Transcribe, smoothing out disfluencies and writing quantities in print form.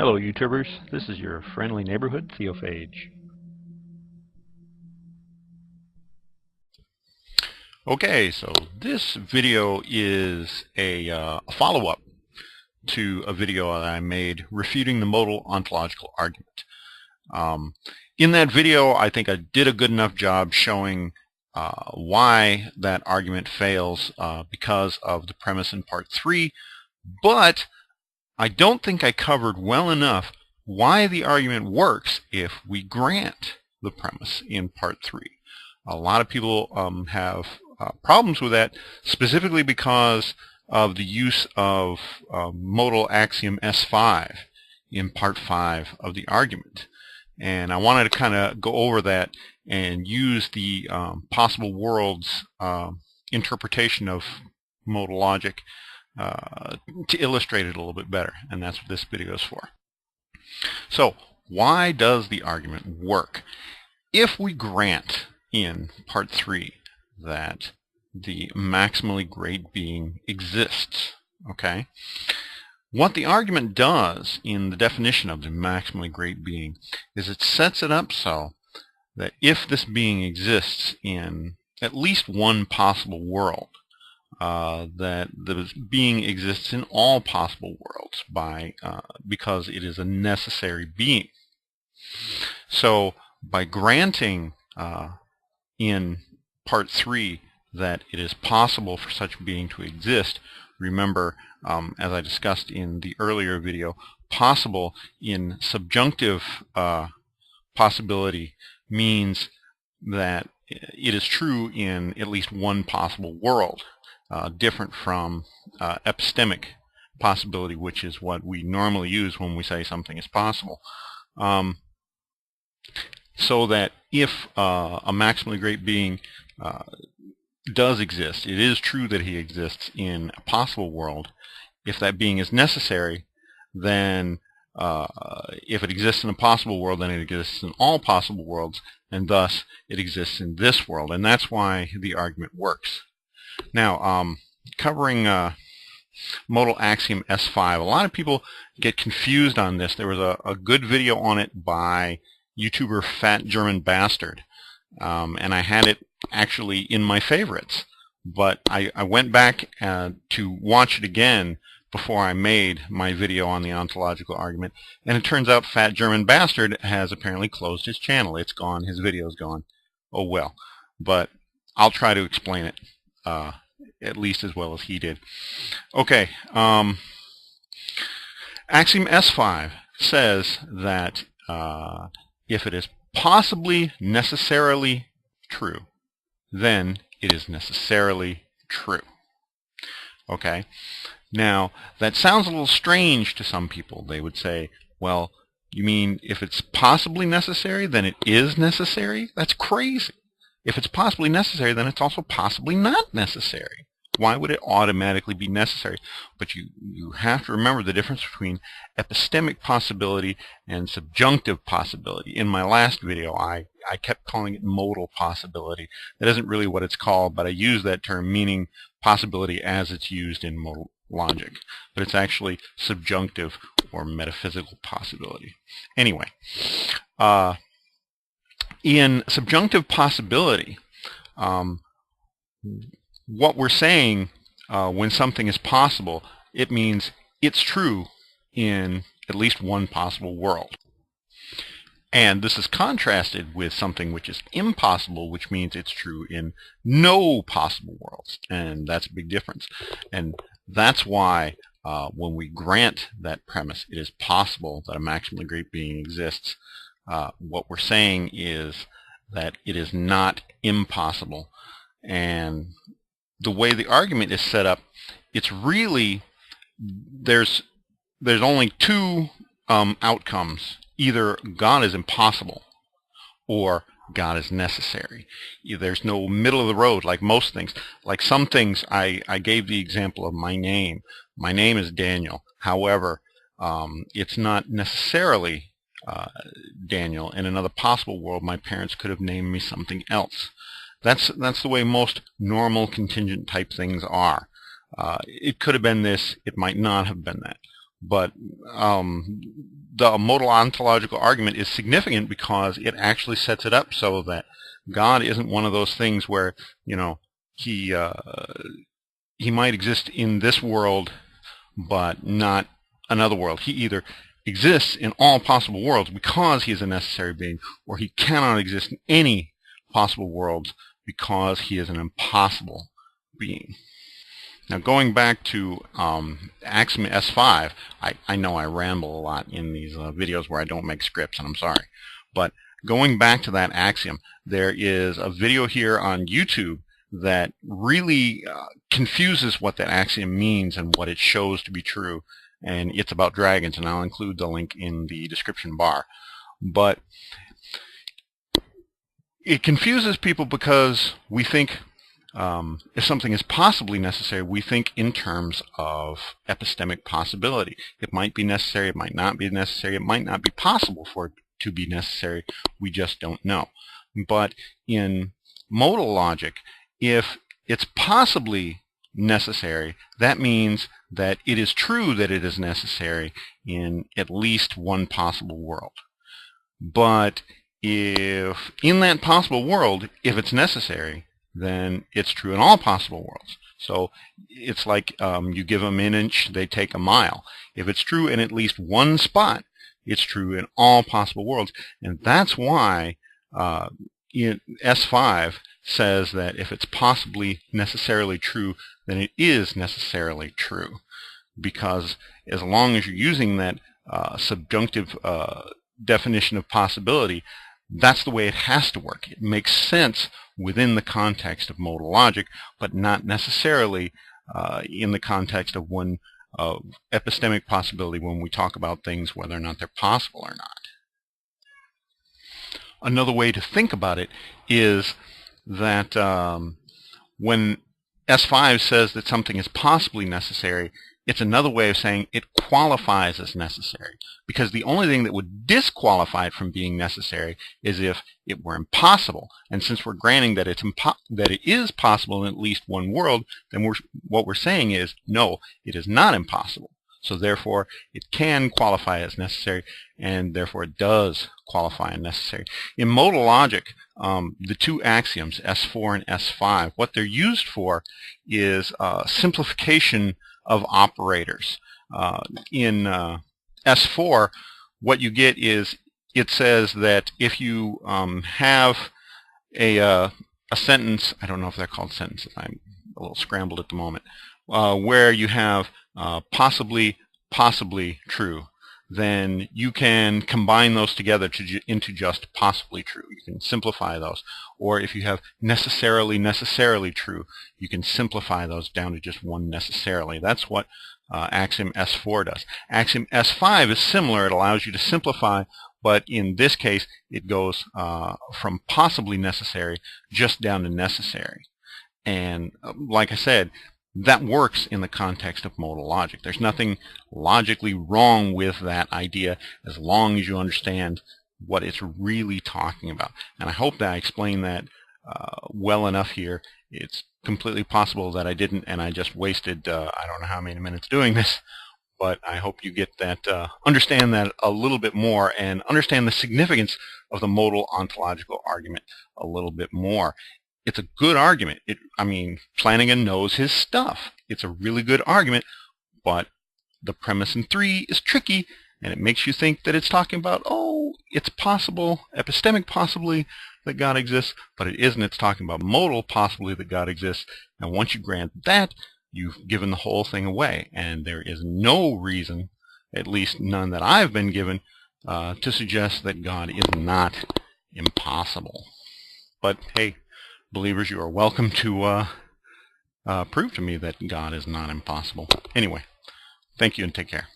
Hello YouTubers, this is your friendly neighborhood Theophage. Okay, so this video is a follow-up to a video that I made refuting the modal ontological argument. In that video, I think I did a good enough job showing why that argument fails because of the premise in part 3, but I don't think I covered well enough why the argument works if we grant the premise in part 3. A lot of people have problems with that, specifically because of the use of modal axiom S5 in part 5 of the argument. And I wanted to kind of go over that and use the possible worlds interpretation of modal logic to illustrate it a little bit better, and that's what this video is for. So, why does the argument work? If we grant in part 3 that the maximally great being exists, okay, what the argument does in the definition of the maximally great being is it sets it up so that if this being exists in at least one possible world, that the being exists in all possible worlds because it is a necessary being. So by granting in part 3 that it is possible for such a being to exist, remember, as I discussed in the earlier video, possible in subjunctive possibility means that it is true in at least one possible world. Different from epistemic possibility, which is what we normally use when we say something is possible. So that if a maximally great being does exist, it is true that he exists in a possible world. If that being is necessary, then if it exists in a possible world, then it exists in all possible worlds, and thus it exists in this world. And that's why the argument works. Now, covering modal axiom S5, a lot of people get confused on this. There was a good video on it by YouTuber Fat German Bastard, and I had it actually in my favorites. But I went back to watch it again before I made my video on the ontological argument, and it turns out Fat German Bastard has apparently closed his channel. It's gone. His video's gone. Oh well. But I'll try to explain it at least as well as he did. Okay, axiom S5 says that if it is possibly necessarily true, then it is necessarily true. Okay, now that sounds a little strange to some people. They would say, well, you mean if it's possibly necessary, then it is necessary? That's crazy. If it's possibly necessary, then it's also possibly not necessary. Why would it automatically be necessary? But you have to remember the difference between epistemic possibility and subjunctive possibility. In my last video, I kept calling it modal possibility. That isn't really what it's called, but I use that term meaning possibility as it's used in modal logic. But it's actually subjunctive or metaphysical possibility. Anyway, in subjunctive possibility, what we're saying when something is possible, it means it's true in at least one possible world. And this is contrasted with something which is impossible, which means it's true in no possible worlds. And that's a big difference. And that's why when we grant that premise, it is possible that a maximally great being exists, what we're saying is that it is not impossible. And the way the argument is set up, it's really, there's only two outcomes. Either God is impossible or God is necessary. There's no middle of the road like most things. Like some things, I gave the example of my name. My name is Daniel. However, it's not necessarily Daniel. In another possible world, my parents could have named me something else. That's the way most normal contingent type things are. It could have been this. It might not have been that. But the modal ontological argument is significant because it actually sets it up so that God isn't one of those things where, you know, he might exist in this world but not another world. He either exists in all possible worlds because he is a necessary being, or he cannot exist in any possible worlds because he is an impossible being. Now, going back to axiom S5, I know I ramble a lot in these videos where I don't make scripts, and I'm sorry. But going back to that axiom, there is a video here on YouTube that really confuses what that axiom means and what it shows to be true. And it's about dragons, and I'll include the link in the description bar. But it confuses people because we think if something is possibly necessary, we think in terms of epistemic possibility. It might be necessary, it might not be necessary, it might not be possible for it to be necessary. We just don't know. But in modal logic, if it's possibly necessary, that means that it is true that it is necessary in at least one possible world. But if in that possible world, if it's necessary, then it's true in all possible worlds. So it's like you give them an inch, they take a mile. If it's true in at least one spot, it's true in all possible worlds. And that's why S5 says that if it's possibly necessarily true, then it is necessarily true. Because as long as you're using that subjunctive definition of possibility, that's the way it has to work. It makes sense within the context of modal logic, but not necessarily in the context of one epistemic possibility when we talk about things, whether or not they're possible or not. Another way to think about it is that when S5 says that something is possibly necessary, it's another way of saying it qualifies as necessary. Because the only thing that would disqualify it from being necessary is if it were impossible. And since we're granting that it is possible in at least one world, then what we're saying is, no, it is not impossible. So therefore, it can qualify as necessary, and therefore it does qualify as necessary. In modal logic, the two axioms, S4 and S5, what they're used for is simplification of operators. In S4, what you get is it says that if you have a sentence, I don't know if they're called sentences, I'm a little scrambled at the moment, where you have possibly true, then you can combine those together into just possibly true. You can simplify those. Or if you have necessarily true, you can simplify those down to just one necessarily. That's what axiom S4 does. Axiom S5 is similar. It allows you to simplify, but in this case, it goes from possibly necessary just down to necessary. And like I said, that works in the context of modal logic. There's nothing logically wrong with that idea as long as you understand what it's really talking about. And I hope that I explained that well enough here. It's completely possible that I didn't, and I just wasted I don't know how many minutes doing this, but I hope you get that, understand that a little bit more, and understand the significance of the modal ontological argument a little bit more. It's a good argument. I mean, Flanagan knows his stuff. It's a really good argument, but the premise in 3 is tricky, and it makes you think that it's talking about, oh, it's possible, epistemic possibly, that God exists, but it isn't. It's talking about modal possibly that God exists. And once you grant that, you've given the whole thing away, and there is no reason, at least none that I've been given, to suggest that God is not impossible. But hey, believers, you are welcome to prove to me that God is not impossible. Anyway, thank you and take care.